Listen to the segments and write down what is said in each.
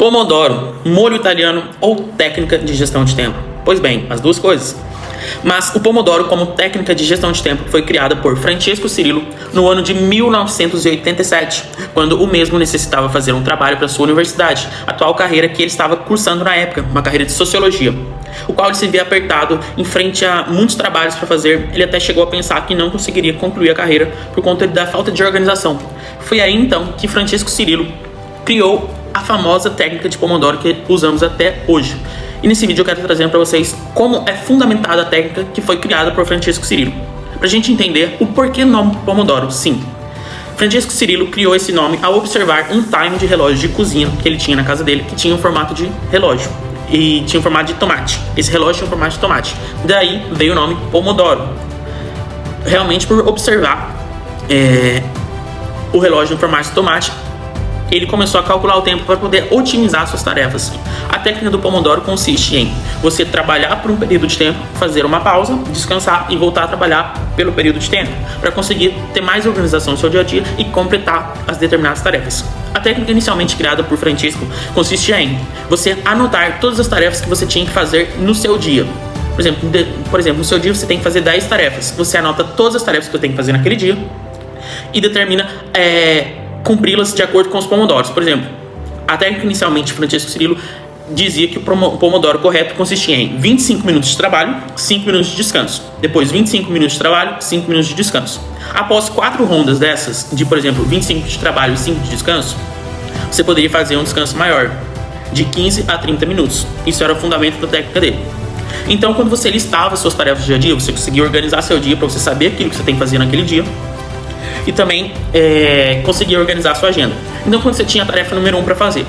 Pomodoro, molho italiano ou técnica de gestão de tempo? Pois bem, as duas coisas. Mas o Pomodoro, como técnica de gestão de tempo, foi criada por Francesco Cirillo no ano de 1987, quando o mesmo necessitava fazer um trabalho para sua universidade, atual carreira que ele estava cursando na época, uma carreira de sociologia, o qual ele se via apertado em frente a muitos trabalhos para fazer. Ele até chegou a pensar que não conseguiria concluir a carreira por conta da falta de organização. Foi aí então que Francesco Cirillo criou a famosa técnica de Pomodoro que usamos até hoje. E nesse vídeo eu quero trazer para vocês como é fundamentada a técnica que foi criada por Francesco Cirillo, para a gente entender o porquê do nome Pomodoro. Sim, Francesco Cirillo criou esse nome ao observar um time de relógio de cozinha que ele tinha na casa dele, que tinha um formato de relógio e tinha um formato de tomate. Esse relógio tinha um formato de tomate, daí veio o nome Pomodoro, realmente por observar o relógio no formato de tomate. Ele começou a calcular o tempo para poder otimizar suas tarefas. A técnica do Pomodoro consiste em você trabalhar por um período de tempo, fazer uma pausa, descansar e voltar a trabalhar pelo período de tempo, para conseguir ter mais organização no seu dia a dia e completar as determinadas tarefas. A técnica inicialmente criada por Francesco consiste em você anotar todas as tarefas que você tinha que fazer no seu dia. Por exemplo, no seu dia você tem que fazer 10 tarefas. Você anota todas as tarefas que eu tenho que fazer naquele dia e determina cumpri-las de acordo com os pomodoros. Por exemplo, a técnica inicialmente Francesco Cirillo dizia que o pomodoro correto consistia em 25 minutos de trabalho, 5 minutos de descanso. Depois 25 minutos de trabalho, 5 minutos de descanso. Após 4 rondas dessas, de por exemplo 25 de trabalho e 5 de descanso, você poderia fazer um descanso maior, de 15 a 30 minutos. Isso era o fundamento da técnica dele. Então, quando você listava suas tarefas do dia a dia, você conseguia organizar seu dia para você saber aquilo que você tem que fazer naquele dia e também conseguir organizar a sua agenda. Então, quando você tinha a tarefa número 1 para fazer,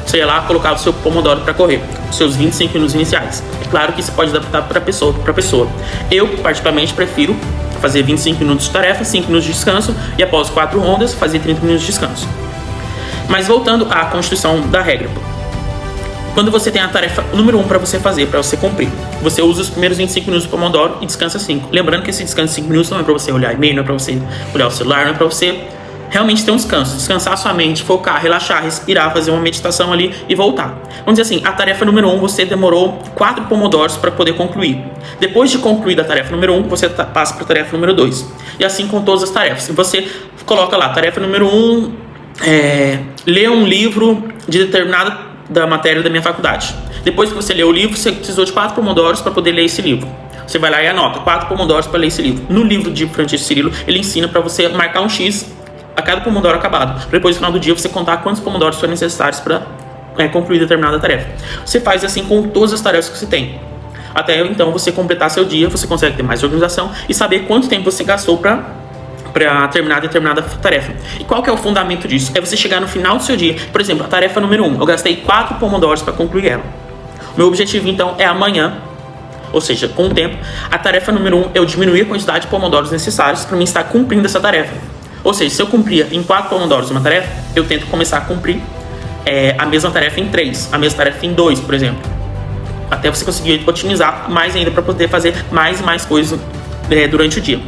você ia lá, colocava o seu Pomodoro para correr, seus 25 minutos iniciais. É claro que isso pode adaptar para pessoa. Eu, particularmente, prefiro fazer 25 minutos de tarefa, 5 minutos de descanso e após 4 rondas, fazer 30 minutos de descanso. Mas voltando à constituição da regra. Quando você tem a tarefa número 1 para você fazer, para você cumprir, você usa os primeiros 25 minutos do Pomodoro e descansa 5. Lembrando que esse descanso de 5 minutos não é para você olhar e-mail, não é para você olhar o celular, não é para você realmente ter um descanso. Descansar sua mente, focar, relaxar, respirar, fazer uma meditação ali e voltar. Vamos dizer assim, a tarefa número 1 você demorou 4 Pomodoros para poder concluir. Depois de concluir a tarefa número 1, você passa para a tarefa número 2. E assim com todas as tarefas. Você coloca lá, tarefa número 1, ler um livro de determinada da matéria da minha faculdade. Depois que você leu o livro, você precisou de 4 Pomodoros para poder ler esse livro. Você vai lá e anota 4 Pomodoros para ler esse livro. No livro de Francesco Cirillo, ele ensina para você marcar um X a cada Pomodoro acabado. Depois, no final do dia, você contar quantos Pomodoros foram necessários para concluir determinada tarefa. Você faz assim com todas as tarefas que você tem. Até então, você completar seu dia, você consegue ter mais organização e saber quanto tempo você gastou para terminar determinada tarefa. E qual que é o fundamento disso? É você chegar no final do seu dia. Por exemplo, a tarefa número 1, eu gastei 4 Pomodoros para concluir ela. Meu objetivo, então, é amanhã, ou seja, com o tempo, a tarefa número 1, eu diminuir a quantidade de Pomodoros necessários para mim estar cumprindo essa tarefa. Ou seja, se eu cumpria em 4 Pomodoros uma tarefa, eu tento começar a cumprir a mesma tarefa em 3, a mesma tarefa em 2, por exemplo. Até você conseguir otimizar mais ainda para poder fazer mais e mais coisas durante o dia.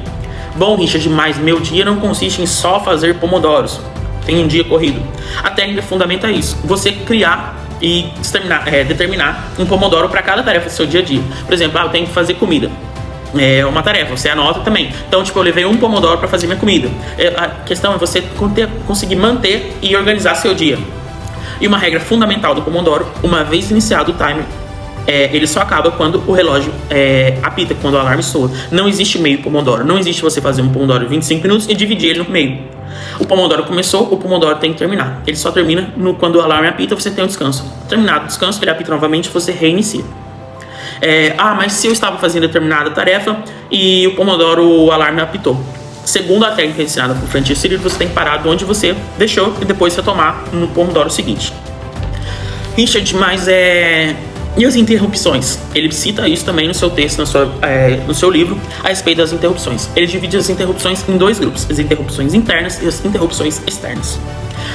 Bom, Richard, mas meu dia não consiste em só fazer Pomodoros. Tem um dia corrido. A técnica fundamenta isso. Você criar e determinar um Pomodoro para cada tarefa do seu dia a dia. Por exemplo, eu tenho que fazer comida. É uma tarefa, você anota também. Então, eu levei um Pomodoro para fazer minha comida. A questão é você conseguir manter e organizar seu dia. E uma regra fundamental do Pomodoro, uma vez iniciado o timer, ele só acaba quando o relógio apita, quando o alarme soa. Não existe meio Pomodoro. Não existe você fazer um Pomodoro de 25 minutos e dividir ele no meio. O Pomodoro começou, o Pomodoro tem que terminar. Ele só termina quando o alarme apita, você tem um descanso. Terminado o descanso, ele apita novamente, você reinicia. Mas se eu estava fazendo determinada tarefa e o alarme apitou. Segundo a técnica ensinada por Francesco Cirillo, você tem que parar de onde você deixou e depois retomar no Pomodoro seguinte. Richard, mas e as interrupções? Ele cita isso também no seu texto, no seu livro, a respeito das interrupções. Ele divide as interrupções em 2 grupos, as interrupções internas e as interrupções externas.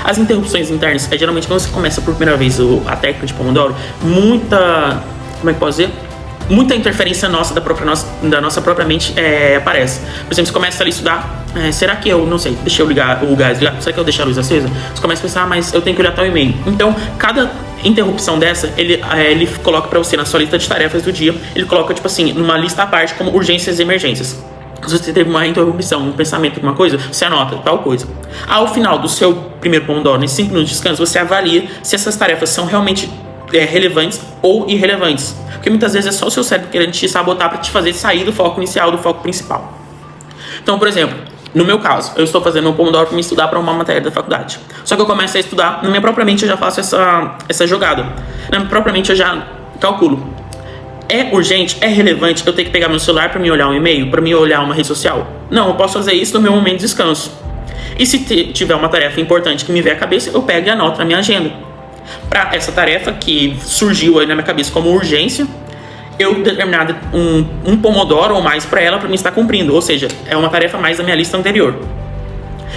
As interrupções internas geralmente quando você começa por primeira vez a técnica de Pomodoro, muita interferência da nossa própria mente aparece. Por exemplo, você começa ali a estudar, será que eu, não sei, deixei eu ligar o gás ligado? Será que eu deixei a luz acesa? Você começa a pensar, mas eu tenho que olhar tal e-mail. Então, cada interrupção dessa, ele coloca pra você na sua lista de tarefas do dia, ele coloca, tipo assim, numa lista à parte como urgências e emergências. Se você teve uma interrupção, um pensamento, alguma coisa, você anota tal coisa. Ao final do seu primeiro Pomodoro, nesses 5 minutos de descanso, você avalia se essas tarefas são realmente relevantes ou irrelevantes. Porque muitas vezes é só o seu cérebro querendo te sabotar para te fazer sair do foco inicial, do foco principal. Então, por exemplo, no meu caso, eu estou fazendo um Pomodoro para me estudar para uma matéria da faculdade. Só que eu começo a estudar, na minha própria mente eu já faço essa jogada. Na minha própria mente eu já calculo. É urgente, é relevante eu ter que pegar meu celular para me olhar um e-mail, para me olhar uma rede social? Não, eu posso fazer isso no meu momento de descanso. E se tiver uma tarefa importante que me vier à cabeça, eu pego e anoto na minha agenda. Para essa tarefa que surgiu aí na minha cabeça como urgência, eu determinado um Pomodoro ou mais para ela, para mim estar cumprindo. Ou seja, é uma tarefa mais da minha lista anterior.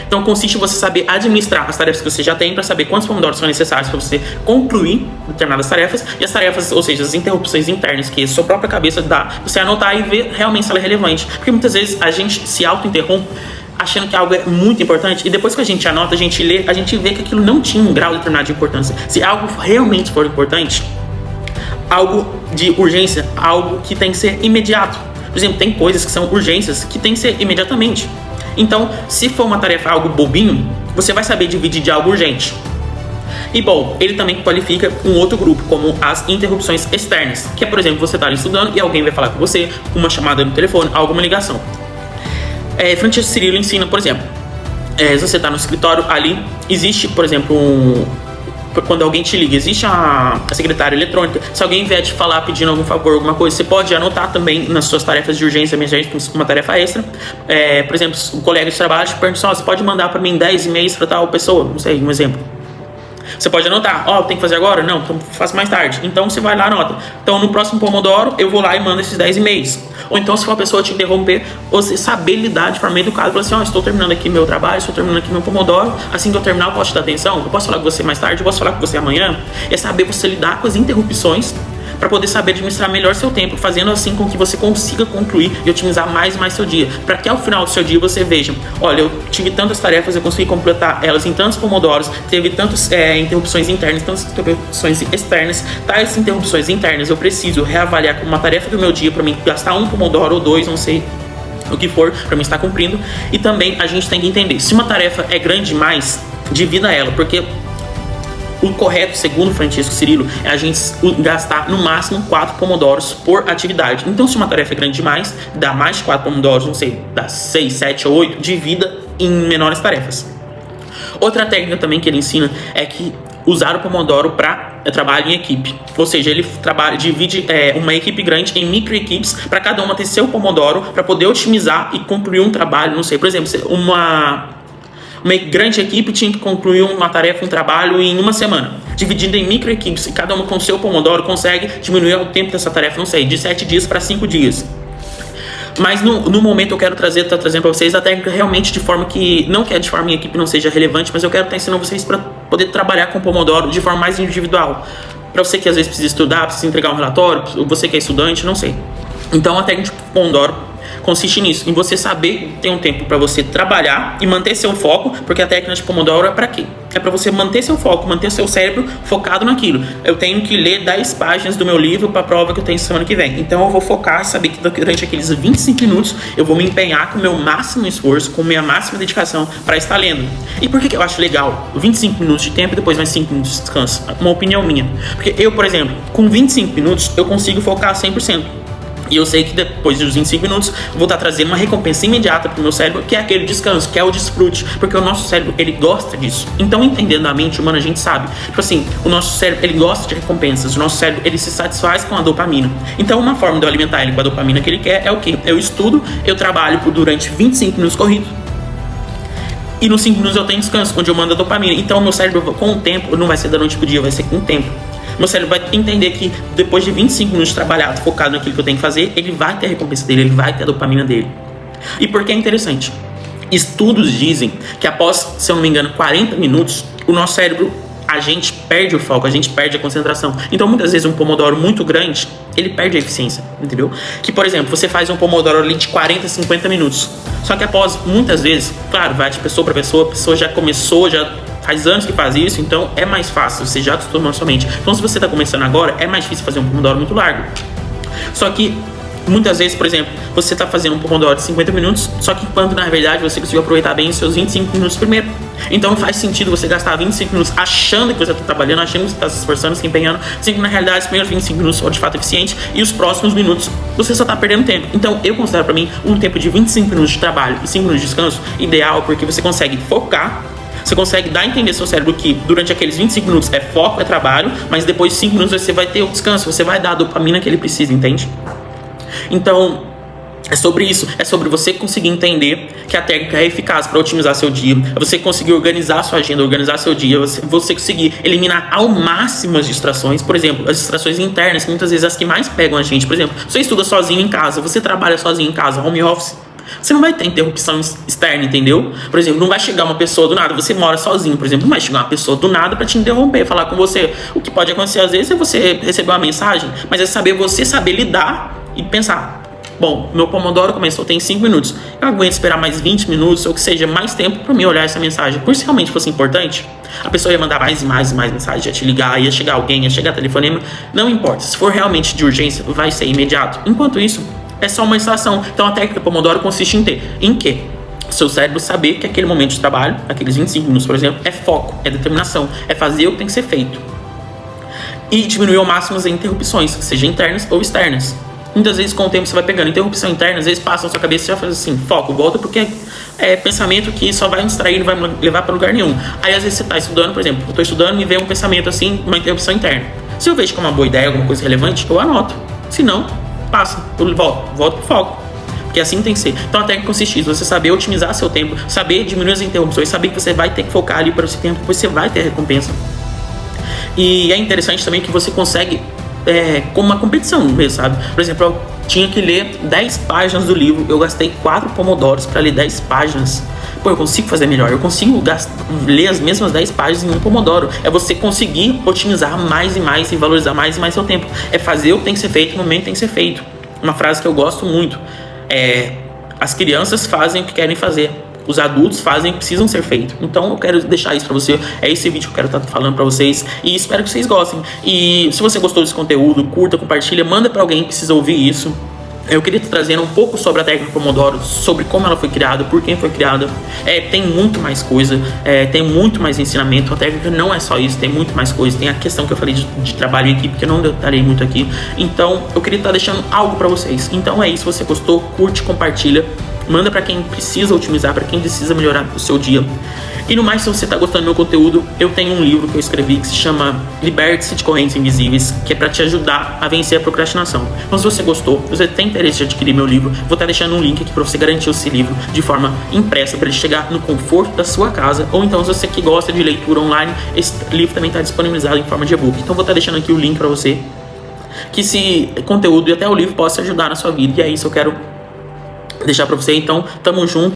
Então consiste em você saber administrar as tarefas que você já tem para saber quantos pomodoros são necessários para você concluir determinadas tarefas, e as tarefas, ou seja, as interrupções internas que a sua própria cabeça dá, você anotar e ver realmente se ela é relevante. Porque muitas vezes a gente se auto-interrompe achando que algo é muito importante, e depois que a gente anota, a gente lê, a gente vê que aquilo não tinha um grau determinado de importância. Se algo realmente for importante, algo de urgência, algo que tem que ser imediato. Por exemplo, tem coisas que são urgências que tem que ser imediatamente. Então, se for uma tarefa algo bobinho, você vai saber dividir de algo urgente. E bom, ele também qualifica um outro grupo, como as interrupções externas, que é, por exemplo, você está ali estudando e alguém vai falar com você, uma chamada no telefone, alguma ligação. Francesco Cirillo ensina, por exemplo, se você está no escritório ali, existe, por exemplo, quando alguém te liga, existe a secretária eletrônica. Se alguém vier te falar pedindo algum favor, alguma coisa, você pode anotar também nas suas tarefas de urgência, emergência, uma tarefa extra. Por exemplo, um colega de trabalho te pergunta, você pode mandar para mim 10 e-mails para tal pessoa, não sei, um exemplo. Você pode anotar, tem que fazer agora? Não, então faço mais tarde. Então você vai lá e anota. Então no próximo Pomodoro eu vou lá e mando esses 10 e-mails. Ou então se uma pessoa te interromper, você saber lidar de forma educada, falar assim, estou terminando aqui meu trabalho, estou terminando aqui meu Pomodoro, assim que eu terminar eu posso te dar atenção? Eu posso falar com você mais tarde? Eu posso falar com você amanhã? É saber você lidar com as interrupções para poder saber administrar melhor seu tempo, fazendo assim com que você consiga concluir e otimizar mais e mais seu dia, para que ao final do seu dia você veja, olha, eu tive tantas tarefas, eu consegui completar elas em tantos pomodoros, teve tantas interrupções internas, tantas interrupções externas. Tais interrupções internas eu preciso reavaliar como uma tarefa do meu dia para mim gastar um pomodoro ou 2, não sei o que for, para mim estar cumprindo. E também a gente tem que entender, se uma tarefa é grande demais, divida ela, porque o correto, segundo Francesco Cirillo, é a gente gastar no máximo 4 pomodoros por atividade. Então, se uma tarefa é grande demais, dá mais de 4 pomodoros, não sei, dá 6, 7 ou 8, divida em menores tarefas. Outra técnica também que ele ensina é que usar o Pomodoro para trabalho em equipe. Ou seja, ele divide uma equipe grande em micro-equipes para cada uma ter seu Pomodoro para poder otimizar e concluir um trabalho, não sei, por exemplo, uma grande equipe tinha que concluir uma tarefa, um trabalho em uma semana. Dividindo em micro-equipes e cada uma com seu Pomodoro consegue diminuir o tempo dessa tarefa, não sei, de 7 dias para 5 dias. Mas no momento eu quero trazendo para vocês a técnica realmente de forma que, não que de forma em equipe não seja relevante, mas eu quero estar ensinando vocês para poder trabalhar com o Pomodoro de forma mais individual. Para você que às vezes precisa estudar, precisa entregar um relatório, você que é estudante, não sei. Então a técnica de Pomodoro consiste nisso, em você saber ter um tempo para você trabalhar e manter seu foco, porque a técnica de Pomodoro é para quê? É para você manter seu foco, manter seu cérebro focado naquilo. Eu tenho que ler 10 páginas do meu livro para a prova que eu tenho semana que vem. Então eu vou focar e saber que durante aqueles 25 minutos eu vou me empenhar com o meu máximo esforço, com a minha máxima dedicação para estar lendo. E por que eu acho legal 25 minutos de tempo e depois mais 5 minutos de descanso? Uma opinião minha. Porque eu, por exemplo, com 25 minutos eu consigo focar 100%. E eu sei que depois dos 25 minutos vou estar trazendo uma recompensa imediata para o meu cérebro, que é aquele descanso, que é o desfrute, porque o nosso cérebro, ele gosta disso. Então, entendendo a mente humana, a gente sabe, tipo assim, o nosso cérebro, ele gosta de recompensas, o nosso cérebro, ele se satisfaz com a dopamina. Então, uma forma de eu alimentar ele com a dopamina que ele quer é o quê? Eu estudo, eu trabalho durante 25 minutos corridos, e nos 5 minutos eu tenho descanso, onde eu mando a dopamina. Então, o meu cérebro, com o tempo, não vai ser da noite pro dia, vai ser com o tempo. Meu cérebro vai entender que depois de 25 minutos trabalhado, focado naquilo que eu tenho que fazer, ele vai ter a recompensa dele, ele vai ter a dopamina dele. E por que é interessante? Estudos dizem que após, se eu não me engano, 40 minutos, o nosso cérebro, a gente perde o foco, a gente perde a concentração. Então, muitas vezes, um Pomodoro muito grande, ele perde a eficiência, entendeu? Que, por exemplo, você faz um Pomodoro ali de 40, 50 minutos. Só que após, muitas vezes, claro, vai de pessoa para pessoa, a pessoa já começou, já faz anos que faz isso, então é mais fácil, você já acostumou sua mente. Então se você está começando agora, é mais difícil fazer um pomodoro muito largo. Só que muitas vezes, por exemplo, você está fazendo um pomodoro de 50 minutos, só que quando na verdade você conseguiu aproveitar bem os seus 25 minutos primeiro. Então não faz sentido você gastar 25 minutos achando que você está trabalhando, achando que você está se esforçando, se empenhando, sendo que na realidade os primeiros 25 minutos são de fato eficientes e os próximos minutos você só está perdendo tempo. Então eu considero para mim um tempo de 25 minutos de trabalho e 5 minutos de descanso ideal, porque você consegue focar. Você consegue dar a entender ao seu cérebro que durante aqueles 25 minutos é foco, é trabalho, mas depois de 5 minutos você vai ter o descanso, você vai dar a dopamina que ele precisa, entende? Então, é sobre isso, é sobre você conseguir entender que a técnica é eficaz para otimizar seu dia, é você conseguir organizar sua agenda, organizar seu dia, você conseguir eliminar ao máximo as distrações, por exemplo, as distrações internas, que muitas vezes as que mais pegam a gente. Por exemplo, você estuda sozinho em casa, você trabalha sozinho em casa, home office, você não vai ter interrupção externa, entendeu? Por exemplo, não vai chegar uma pessoa do nada, você mora sozinho, por exemplo, não vai chegar uma pessoa do nada para te interromper, falar com você. O que pode acontecer às vezes é você receber uma mensagem, mas é você saber lidar e pensar: bom, meu pomodoro começou, tem 5 minutos, eu aguento esperar mais 20 minutos, ou que seja, mais tempo para mim olhar essa mensagem. Por se realmente fosse importante, a pessoa ia mandar mais e mais mensagens, ia te ligar, ia chegar alguém, ia chegar telefonema, não importa. Se for realmente de urgência, vai ser imediato. Enquanto isso, é só uma distração. Então a técnica Pomodoro consiste em quê? Seu cérebro saber que aquele momento de trabalho, aqueles 25 minutos, por exemplo, é foco, é determinação, é fazer o que tem que ser feito. E diminuir ao máximo as interrupções, seja internas ou externas. Muitas vezes com o tempo você vai pegando interrupção interna, às vezes passa na sua cabeça e já faz assim, foco, volta, porque é pensamento que só vai me distrair, não vai me levar para lugar nenhum. Aí às vezes você está estudando, por exemplo, eu estou estudando e me vem um pensamento assim, uma interrupção interna. Se eu vejo que é uma boa ideia, alguma coisa relevante, eu anoto. Se não, passa, eu volto pro foco. Porque assim tem que ser. Então a técnica consiste em você saber otimizar seu tempo, saber diminuir as interrupções, saber que você vai ter que focar ali para esse tempo, depois você vai ter a recompensa. E é interessante também que você consegue como uma competição mesmo, sabe? Por exemplo, eu tinha que ler 10 páginas do livro, eu gastei 4 pomodoros para ler 10 páginas. Pô, eu consigo fazer melhor, eu consigo ler as mesmas 10 páginas em um pomodoro. É você conseguir otimizar mais e mais e valorizar mais e mais seu tempo. É fazer o que tem que ser feito no momento que tem que ser feito. Uma frase que eu gosto muito é: as crianças fazem o que querem fazer, os adultos fazem o que precisam ser feito. Então eu quero deixar isso pra você. É esse vídeo que eu quero estar falando pra vocês e espero que vocês gostem. E se você gostou desse conteúdo, curta, compartilha, manda pra alguém que precisa ouvir isso. Eu queria estar trazendo um pouco sobre a técnica Pomodoro, sobre como ela foi criada, por quem foi criada. Tem muito mais coisa, tem muito mais ensinamento. A técnica não é só isso, tem muito mais coisa. Tem a questão que eu falei de trabalho em equipe, que eu não detalhei muito aqui. Então eu queria estar deixando algo pra vocês. Então é isso, se você gostou, curte, compartilha. Manda pra quem precisa otimizar, pra quem precisa melhorar o seu dia. E no mais, se você tá gostando do meu conteúdo, eu tenho um livro que eu escrevi que se chama Liberte-se de Correntes Invisíveis, que é pra te ajudar a vencer a procrastinação. Então se você gostou, se você tem interesse de adquirir meu livro, vou estar deixando um link aqui pra você garantir esse livro de forma impressa, pra ele chegar no conforto da sua casa. Ou então, se você que gosta de leitura online, esse livro também tá disponibilizado em forma de e-book. Então vou estar deixando aqui o link pra você, que esse conteúdo e até o livro possa ajudar na sua vida. E é isso, eu quero deixar pra você. Então, tamo junto.